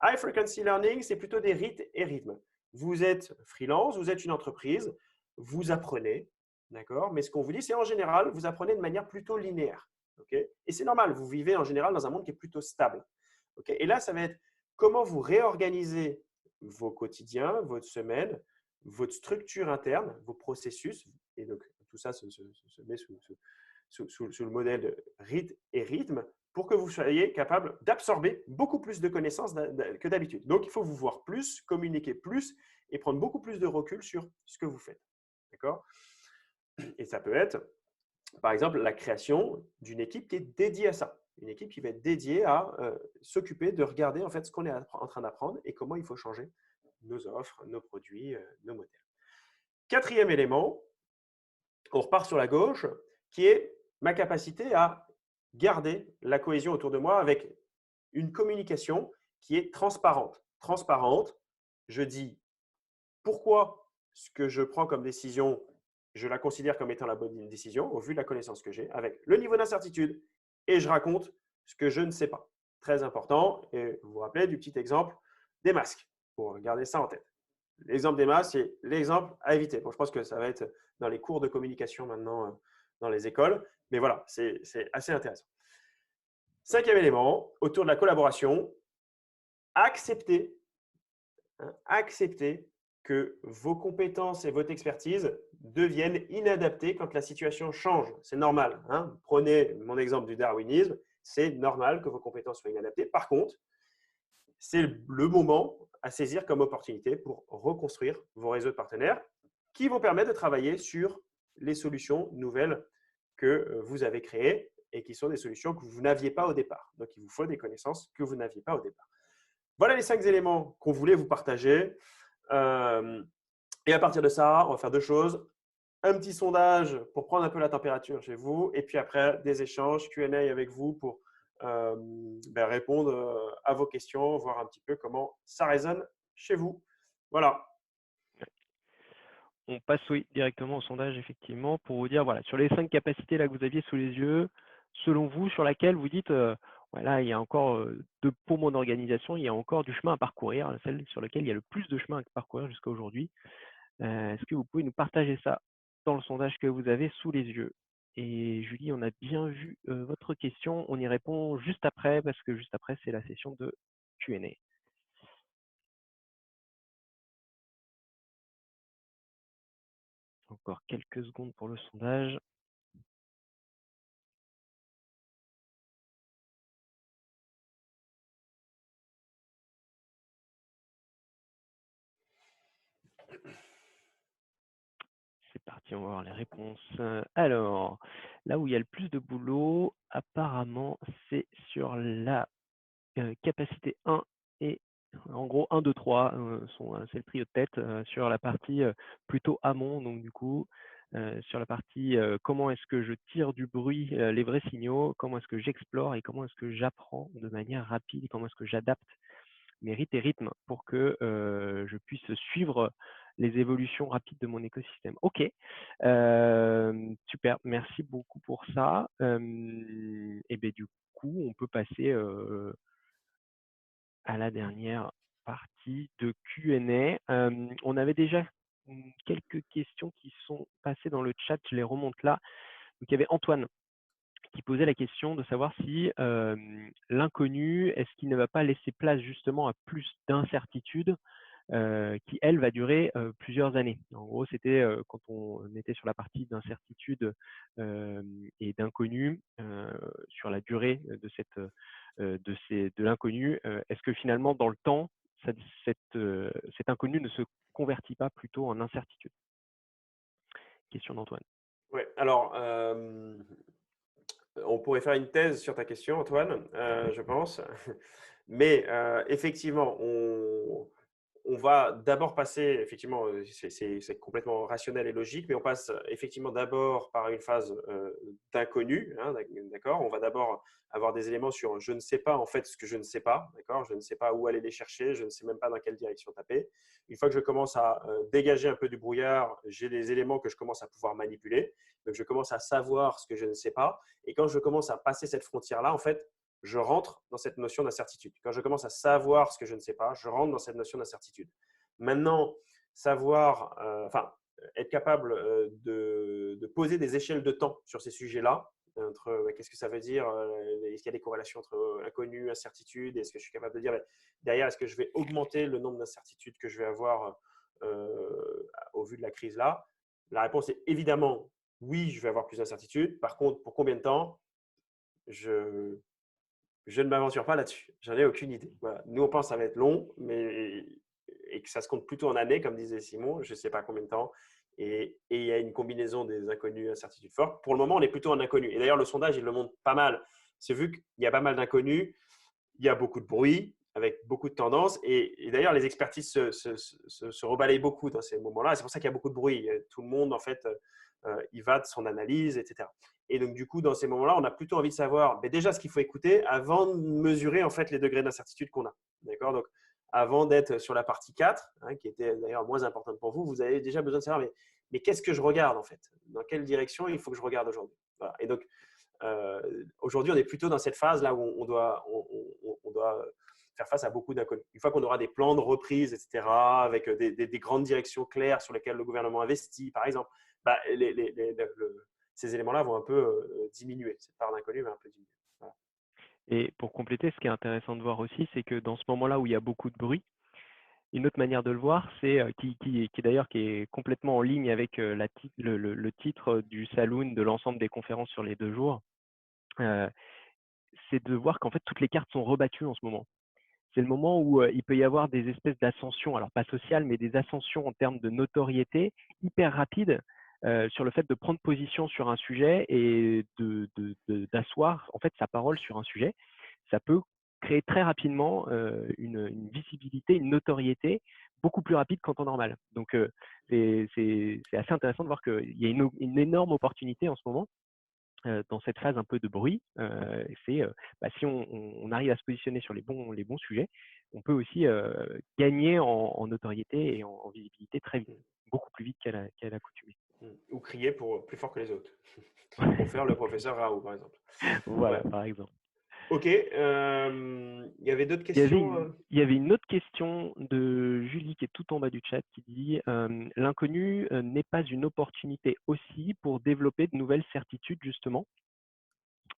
High Frequency Learning, c'est plutôt des rites et rythmes. Vous êtes freelance, vous êtes une entreprise, vous apprenez, D'accord? Mais ce qu'on vous dit, c'est en général, vous apprenez de manière plutôt linéaire. Okay? Et c'est normal, vous vivez en général dans un monde qui est plutôt stable. Okay? Et là, ça va être comment vous réorganisez vos quotidiens, votre semaine, votre structure interne, vos processus. Et donc, tout ça se met sous le modèle de rythme et rythme pour que vous soyez capable d'absorber beaucoup plus de connaissances que d'habitude. Donc, il faut vous voir plus, communiquer plus et prendre beaucoup plus de recul sur ce que vous faites. D'accord? Et ça peut être, par exemple, la création d'une équipe qui est dédiée à ça. Une équipe qui va être dédiée à s'occuper de regarder en fait ce qu'on est en train d'apprendre et comment il faut changer nos offres, nos produits, nos modèles. Quatrième élément, on repart sur la gauche, qui est ma capacité à garder la cohésion autour de moi avec une communication qui est transparente. Transparente, je dis pourquoi ce que je prends comme décision, je la considère comme étant la bonne décision au vu de la connaissance que j'ai, avec le niveau d'incertitude, et je raconte ce que je ne sais pas. Très important, et vous vous rappelez du petit exemple des masques, pour garder ça en tête. L'exemple des masques, c'est l'exemple à éviter. Bon, je pense que ça va être dans les cours de communication maintenant dans les écoles, mais voilà, c'est assez intéressant. Cinquième élément, autour de la collaboration, accepter que vos compétences et votre expertise deviennent inadaptées quand la situation change. C'est normal. Hein. Prenez mon exemple du darwinisme. C'est normal que vos compétences soient inadaptées. Par contre, c'est le moment à saisir comme opportunité pour reconstruire vos réseaux de partenaires qui vont permettre de travailler sur les solutions nouvelles que vous avez créées et qui sont des solutions que vous n'aviez pas au départ. Donc, il vous faut des connaissances que vous n'aviez pas au départ. Voilà les 5 éléments qu'on voulait vous partager. Et à partir de ça, on va faire deux choses. Un petit sondage pour prendre un peu la température chez vous et puis après des échanges Q&A avec vous pour répondre à vos questions, voir un petit peu comment ça résonne chez vous. Voilà.
On passe directement au sondage, effectivement, pour vous dire, voilà, sur les 5 capacités là, que vous aviez sous les yeux, selon vous, sur laquelle vous dites, voilà, il y a encore, pour mon organisation, il y a encore du chemin à parcourir, celle sur laquelle il y a le plus de chemin à parcourir jusqu'à aujourd'hui. Est-ce que vous pouvez nous partager ça dans le sondage que vous avez sous les yeux? Et Julie, on a bien vu votre question. On y répond juste après, parce que juste après, c'est la session de Q&A. Encore quelques secondes pour le sondage. C'est parti, on va voir les réponses. Alors, là où il y a le plus de boulot, apparemment, c'est sur la capacité 1 et en gros 1, 2, 3 c'est le trio de tête sur la partie plutôt amont, donc du coup, sur la partie comment est-ce que je tire du bruit les vrais signaux, comment est-ce que j'explore et comment est-ce que j'apprends de manière rapide, comment est-ce que j'adapte mes rites et rythmes pour que je puisse suivre les évolutions rapides de mon écosystème. Ok, super, merci beaucoup pour ça. Et bien du coup, on peut passer à la dernière partie de Q&A. On avait déjà quelques questions qui sont passées dans le chat, je les remonte là. Donc, il y avait Antoine qui posait la question de savoir si l'inconnu, est-ce qu'il ne va pas laisser place justement à plus d'incertitude qui, elle, va durer plusieurs années. En gros, c'était quand on était sur la partie d'incertitude et d'inconnu, sur la durée de l'inconnu, est-ce que finalement, dans le temps, cet inconnu ne se convertit pas plutôt en incertitude? Question d'Antoine.
Ouais, alors, on pourrait faire une thèse sur ta question, Antoine, je pense. Mais effectivement, on va d'abord passer, effectivement, c'est complètement rationnel et logique, mais on passe effectivement d'abord par une phase d'inconnu, hein, d'accord? On va d'abord avoir des éléments sur je ne sais pas en fait ce que je ne sais pas, d'accord? Je ne sais pas où aller les chercher, je ne sais même pas dans quelle direction taper. Une fois que je commence à dégager un peu du brouillard, j'ai des éléments que je commence à pouvoir manipuler. Donc, je commence à savoir ce que je ne sais pas. Et quand je commence à passer cette frontière-là, en fait, je rentre dans cette notion d'incertitude. Quand je commence à savoir ce que je ne sais pas, je rentre dans cette notion d'incertitude. Maintenant, savoir, être capable de poser des échelles de temps sur ces sujets-là, entre qu'est-ce que ça veut dire, est-ce qu'il y a des corrélations entre inconnu, incertitude, est-ce que je suis capable de dire derrière, est-ce que je vais augmenter le nombre d'incertitudes que je vais avoir au vu de la crise là? La réponse est évidemment oui, je vais avoir plus d'incertitudes. Par contre, pour combien de temps? Je ne m'aventure pas là-dessus. J'en ai aucune idée. Voilà. Nous, on pense que ça va être long, mais et que ça se compte plutôt en années, comme disait Simon. Je ne sais pas combien de temps. Et il y a une combinaison des inconnus, incertitudes fortes. Pour le moment, on est plutôt en inconnu. Et d'ailleurs, le sondage, il le montre pas mal. C'est vu qu'il y a pas mal d'inconnus, il y a beaucoup de bruit, avec beaucoup de tendances. Et d'ailleurs, les expertises se rebalayent beaucoup dans ces moments-là. C'est pour ça qu'il y a beaucoup de bruit. Tout le monde, en fait, il va de son analyse, etc. Et donc, du coup, dans ces moments-là, on a plutôt envie de savoir déjà ce qu'il faut écouter avant de mesurer en fait les degrés d'incertitude qu'on a. D'accord? Donc, avant d'être sur la partie 4, qui était d'ailleurs moins importante pour vous, vous avez déjà besoin de savoir mais qu'est-ce que je regarde en fait? Dans quelle direction il faut que je regarde aujourd'hui? Voilà. Et donc, aujourd'hui, on est plutôt dans cette phase là où on doit faire face à beaucoup d'inconnus. Une fois qu'on aura des plans de reprise, etc., avec des grandes directions claires sur lesquelles le gouvernement investit, par exemple, bah, ces éléments-là vont un peu diminuer. Cette part d'inconnu va un peu diminuer. Voilà.
Et pour compléter, ce qui est intéressant de voir aussi, c'est que dans ce moment-là où il y a beaucoup de bruit, une autre manière de le voir, c'est d'ailleurs qui est complètement en ligne avec le titre du saloon de l'ensemble des conférences sur les 2 jours, c'est de voir qu'en fait toutes les cartes sont rebattues en ce moment. C'est le moment où il peut y avoir des espèces d'ascensions, alors pas sociales, mais des ascensions en termes de notoriété hyper rapides sur le fait de prendre position sur un sujet et d'asseoir en fait sa parole sur un sujet. Ça peut créer très rapidement une visibilité, une notoriété beaucoup plus rapide qu'en temps normal. Donc c'est assez intéressant de voir qu'il y a une énorme opportunité en ce moment dans cette phase un peu de bruit. C'est si on arrive à se positionner sur les bons sujets, on peut aussi gagner en notoriété et en visibilité très vite, beaucoup plus vite qu'à l'accoutumée.
Ou crier plus fort que les autres. Pour faire le professeur Raoult, par exemple.
Voilà,
Ouais.
par exemple.
Ok. Il y avait d'autres questions?
Il y avait une autre question de Julie qui est tout en bas du chat qui dit l'inconnu n'est pas une opportunité aussi pour développer de nouvelles certitudes justement.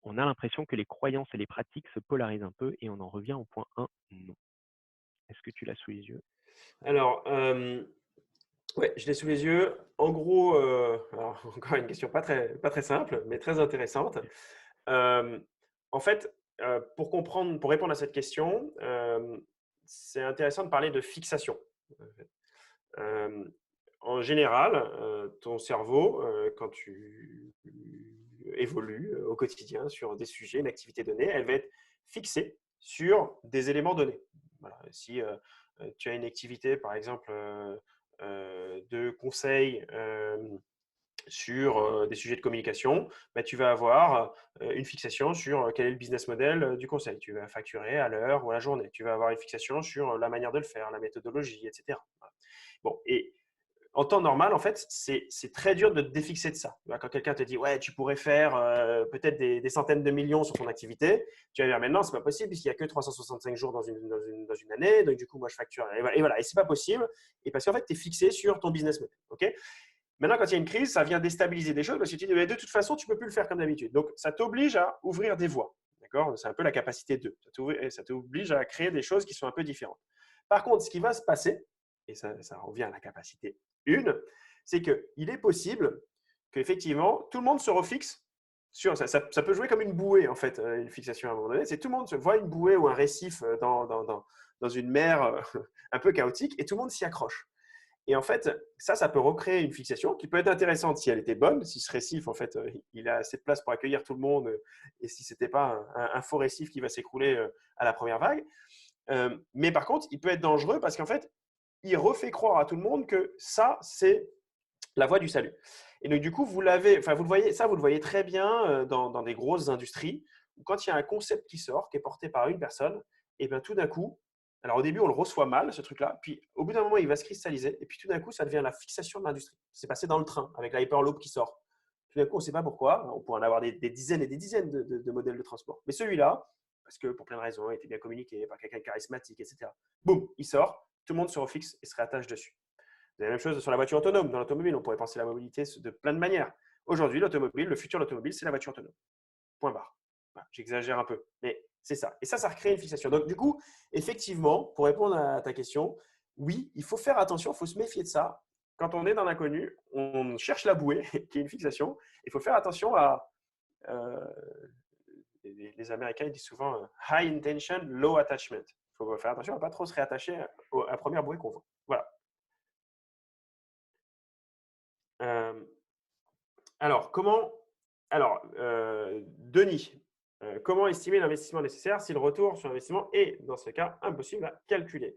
On a l'impression que les croyances et les pratiques se polarisent un peu et on en revient au point 1, non. Est-ce que tu l'as sous les yeux?
Alors, ouais, je l'ai sous les yeux. En gros, alors, encore une question pas très simple, mais très intéressante. En fait, pour répondre à cette question, c'est intéressant de parler de fixation. En fait. En général, ton cerveau, quand tu évolues au quotidien sur des sujets, une activité donnée, elle va être fixée sur des éléments donnés. Voilà. Si tu as une activité, par exemple, de conseil sur des sujets de communication, bah, tu vas avoir une fixation sur quel est le business model du conseil. Tu vas facturer à l'heure ou à la journée. Tu vas avoir une fixation sur la manière de le faire, la méthodologie, etc. Voilà. Bon, et en temps normal, en fait, c'est très dur de te défixer de ça. Quand quelqu'un te dit, ouais, tu pourrais faire peut-être des centaines de millions sur ton activité, tu vas dire, mais non, c'est pas possible, puisqu'il n'y a que 365 jours dans une année, donc du coup, moi, je facture. Et voilà, et c'est pas possible, et parce qu'en fait, tu es fixé sur ton business model. Okay. Maintenant, quand il y a une crise, ça vient déstabiliser des choses, parce que tu dis, mais de toute façon, tu ne peux plus le faire comme d'habitude. Donc, ça t'oblige à ouvrir des voies. D'accord. C'est un peu la capacité 2. Ça t'oblige à créer des choses qui sont un peu différentes. Par contre, ce qui va se passer, et ça revient à la capacité 1, c'est qu'il est possible qu'effectivement, tout le monde se refixe sur ça. Ça peut jouer comme une bouée, en fait, une fixation à un moment donné. C'est tout le monde se voit une bouée ou un récif dans une mer un peu chaotique et tout le monde s'y accroche. Et en fait, ça peut recréer une fixation qui peut être intéressante si elle était bonne, si ce récif, en fait, il a assez de place pour accueillir tout le monde et si ce n'était pas un faux récif qui va s'écrouler à la première vague. Mais par contre, il peut être dangereux parce qu'en fait, il refait croire à tout le monde que ça, c'est la voie du salut. Et donc, du coup, vous le voyez très bien dans des grosses industries où quand il y a un concept qui sort, qui est porté par une personne, et bien tout d'un coup, alors au début, on le reçoit mal, ce truc-là, puis au bout d'un moment, il va se cristalliser, et puis tout d'un coup, ça devient la fixation de l'industrie. C'est passé dans le train avec la Hyperloop qui sort. Tout d'un coup, on ne sait pas pourquoi, on pourrait en avoir des dizaines et des dizaines de modèles de transport. Mais celui-là, parce que pour plein de raisons, il était bien communiqué par quelqu'un de charismatique, etc. Boum, il sort, tout le monde se refixe et se réattache dessus. Vous avez la même chose sur la voiture autonome. Dans l'automobile, on pourrait penser la mobilité de plein de manières. Aujourd'hui, l'automobile, le futur de l'automobile, c'est la voiture autonome. Point barre. Voilà, j'exagère un peu, mais c'est ça. Et ça recrée une fixation. Donc, du coup, effectivement, pour répondre à ta question, oui, il faut faire attention, il faut se méfier de ça. Quand on est dans l'inconnu, on cherche la bouée, qui est une fixation. Il faut faire attention à… les Américains ils disent souvent high intention, low attachment. Il faut faire attention à ne pas trop se réattacher à la première bouée qu'on voit. Voilà. Alors, Denis, comment estimer l'investissement nécessaire si le retour sur l'investissement est, dans ce cas, impossible à calculer?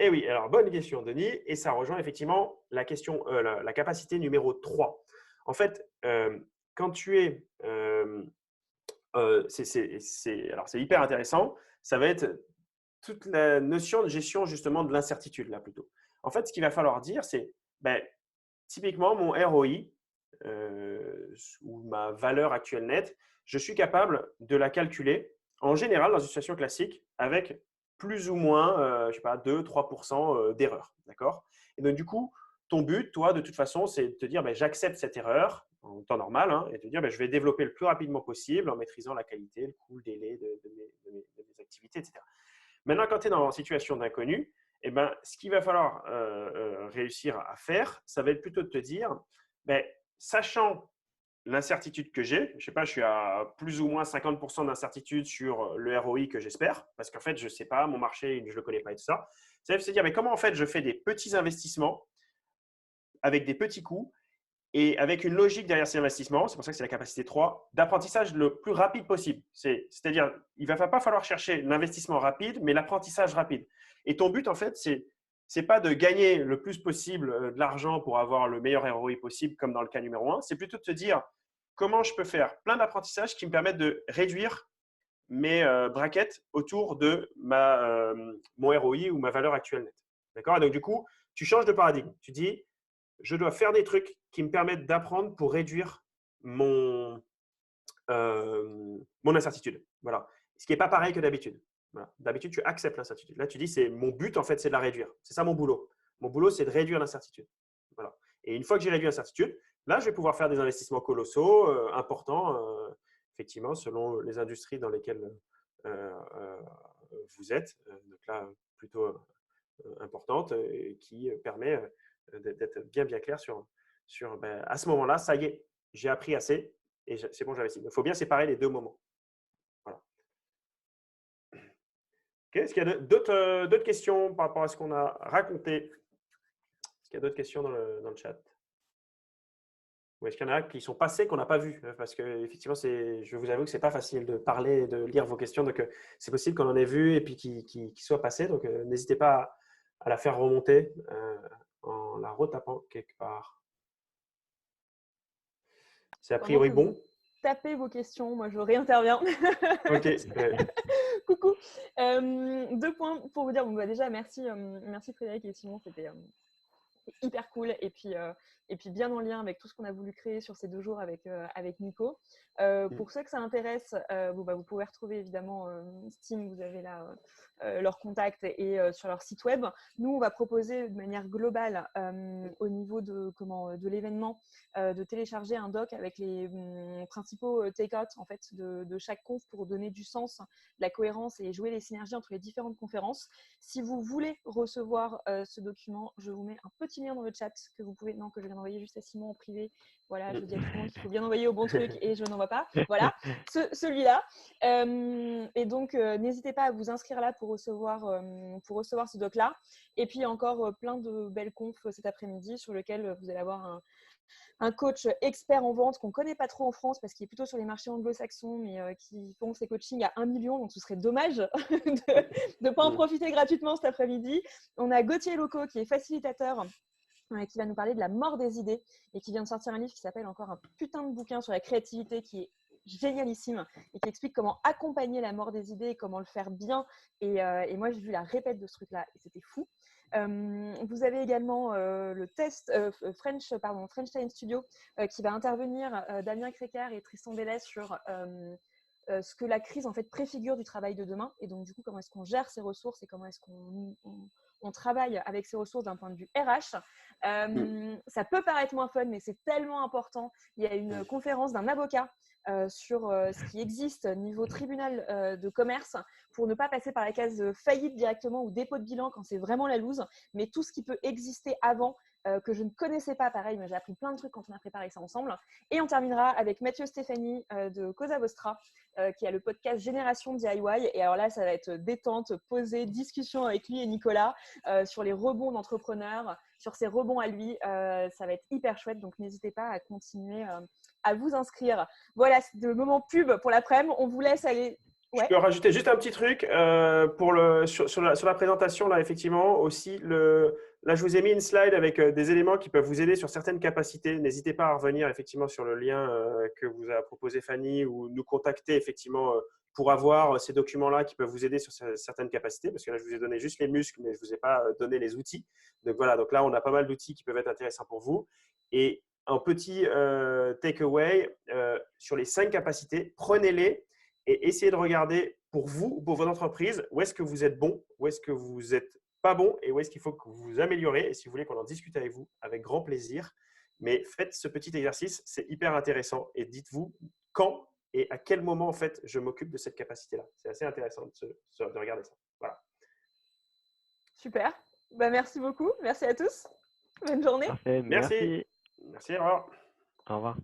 Eh oui, alors bonne question, Denis, et ça rejoint effectivement la question, la capacité numéro 3. En fait, quand tu es… c'est hyper intéressant, ça va être toute la notion de gestion justement de l'incertitude là plutôt. En fait, ce qu'il va falloir dire, c'est ben, typiquement mon ROI ou ma valeur actuelle nette, je suis capable de la calculer en général dans une situation classique avec plus ou moins, je sais pas, 2-3% d'erreur. D'accord? Et donc, du coup, ton but, toi, de toute façon, c'est de te dire, ben, j'accepte cette erreur en temps normal et de te dire, ben, je vais développer le plus rapidement possible en maîtrisant la qualité, le coût, le délai de mes activités, etc. Maintenant, quand tu es dans une situation d'inconnu, eh ben, ce qu'il va falloir réussir à faire, ça va être plutôt de te dire, ben, sachant l'incertitude que j'ai, je ne sais pas, je suis à plus ou moins 50% d'incertitude sur le ROI que j'espère, parce qu'en fait, je ne sais pas, mon marché, je ne le connais pas et tout ça. Ça veut se dire, mais comment en fait je fais des petits investissements avec des petits coûts et avec une logique derrière ces investissements, c'est pour ça que c'est la capacité 3, d'apprentissage le plus rapide possible. C'est-à-dire, il ne va pas falloir chercher l'investissement rapide, mais l'apprentissage rapide. Et ton but, en fait, c'est pas de gagner le plus possible de l'argent pour avoir le meilleur ROI possible, comme dans le cas numéro 1, c'est plutôt de te dire comment je peux faire plein d'apprentissages qui me permettent de réduire mes brackets autour de mon ROI ou ma valeur actuelle nette. D'accord? Et donc, du coup, tu changes de paradigme. Tu dis, je dois faire des trucs qui me permettent d'apprendre pour réduire mon incertitude. Voilà. Ce qui n'est pas pareil que d'habitude. Voilà. D'habitude, tu acceptes l'incertitude. Là, tu dis, c'est mon but, en fait, c'est de la réduire. C'est ça mon boulot. Mon boulot, c'est de réduire l'incertitude. Voilà. Et une fois que j'ai réduit l'incertitude, là, je vais pouvoir faire des investissements colossaux, importants, effectivement, selon les industries dans lesquelles vous êtes. Donc là, plutôt importante, qui permet d'être bien clair sur ben, à ce moment-là, ça y est, j'ai appris assez et c'est bon, j'investis. Il faut bien séparer les deux moments. Voilà. Okay. Est-ce qu'il y a d'autres questions par rapport à ce qu'on a raconté? Est-ce qu'il y a d'autres questions dans le chat? Ou est-ce qu'il y en a qui sont passées qu'on n'a pas vues? Parce que effectivement, je vous avoue que ce n'est pas facile de parler et de lire vos questions. Donc, c'est possible qu'on en ait vu et puis qu'ils soient passées. Donc, n'hésitez pas à la faire remonter en la retapant quelque part. C'est a priori bon.
Tapez vos questions, moi je réinterviens.
Ok.
Coucou. 2 points pour vous dire. Bon, bah déjà, merci Frédéric et Simon, c'était hyper cool. Et puis bien en lien avec tout ce qu'on a voulu créer sur ces 2 jours avec Nico. Pour ceux que ça intéresse, vous pouvez retrouver évidemment Steam, vous avez là leur contact et sur leur site web. Nous, on va proposer de manière globale au niveau de l'événement de télécharger un doc avec les principaux take-out en fait, de chaque conf pour donner du sens, de la cohérence et jouer les synergies entre les différentes conférences. Si vous voulez recevoir ce document, je vous mets un petit lien dans le chat que je viens d'envoyer juste à Simon en privé. Voilà, je dis à tout le monde qu'il faut bien envoyer au bon truc et je n'en vois pas. Voilà, celui-là. Et donc, n'hésitez pas à vous inscrire là pour recevoir ce doc-là. Et puis encore plein de belles confs cet après-midi sur lesquelles vous allez avoir un coach expert en vente qu'on ne connaît pas trop en France parce qu'il est plutôt sur les marchés anglo-saxons, mais qui font ses coachings à 1 million. Donc, ce serait dommage de ne pas en profiter gratuitement cet après-midi. On a Gauthier Loco qui est facilitateur, qui va nous parler de la mort des idées et qui vient de sortir un livre qui s'appelle encore un putain de bouquin sur la créativité qui est génialissime et qui explique comment accompagner la mort des idées et comment le faire bien. Et moi, j'ai vu la répète de ce truc-là et c'était fou. Vous avez également le test French Time Studio qui va intervenir Damien Créquer et Tristan Bellès sur ce que la crise en fait préfigure du travail de demain et donc du coup comment est-ce qu'on gère ses ressources et comment est-ce qu'on on travaille avec ces ressources d'un point de vue RH. Ça peut paraître moins fun, mais c'est tellement important. Il y a une conférence d'un avocat sur ce qui existe niveau tribunal de commerce pour ne pas passer par la case faillite directement ou dépôt de bilan quand c'est vraiment la loose, mais tout ce qui peut exister avant que je ne connaissais pas, pareil, mais j'ai appris plein de trucs quand on a préparé ça ensemble. Et on terminera avec Mathieu Stéphanie de Cosa Vostra, qui a le podcast Génération DIY. Et alors là, ça va être détente, posée, discussion avec lui et Nicolas sur les rebonds d'entrepreneurs, sur ses rebonds à lui. Ça va être hyper chouette, donc n'hésitez pas à continuer à vous inscrire. Voilà, c'est le moment pub pour l'après-midi. On vous laisse aller.
Je
Ouais.
peux rajouter juste un petit truc sur la présentation, là, effectivement, aussi. Là, je vous ai mis une slide avec des éléments qui peuvent vous aider sur certaines capacités. N'hésitez pas à revenir effectivement sur le lien que vous a proposé Fanny ou nous contacter effectivement pour avoir ces documents-là qui peuvent vous aider sur certaines capacités. Parce que là, je vous ai donné juste les muscles, mais je ne vous ai pas donné les outils. Donc voilà, donc là, on a pas mal d'outils qui peuvent être intéressants pour vous. Et un petit takeaway sur les 5 capacités, prenez-les et essayez de regarder pour vous ou pour votre entreprise où est-ce que vous êtes bon, où est-ce que vous n'êtes pas bon et où est-ce qu'il faut que vous vous améliorez. Et si vous voulez qu'on en discute avec vous, avec grand plaisir. Mais faites ce petit exercice, c'est hyper intéressant et dites-vous quand et à quel moment en fait je m'occupe de cette capacité-là. C'est assez intéressant de regarder ça. Voilà.
Super. Bah, merci beaucoup. Merci à tous. Bonne journée.
Parfait,
Merci.
merci.
Merci, au revoir.
Au revoir.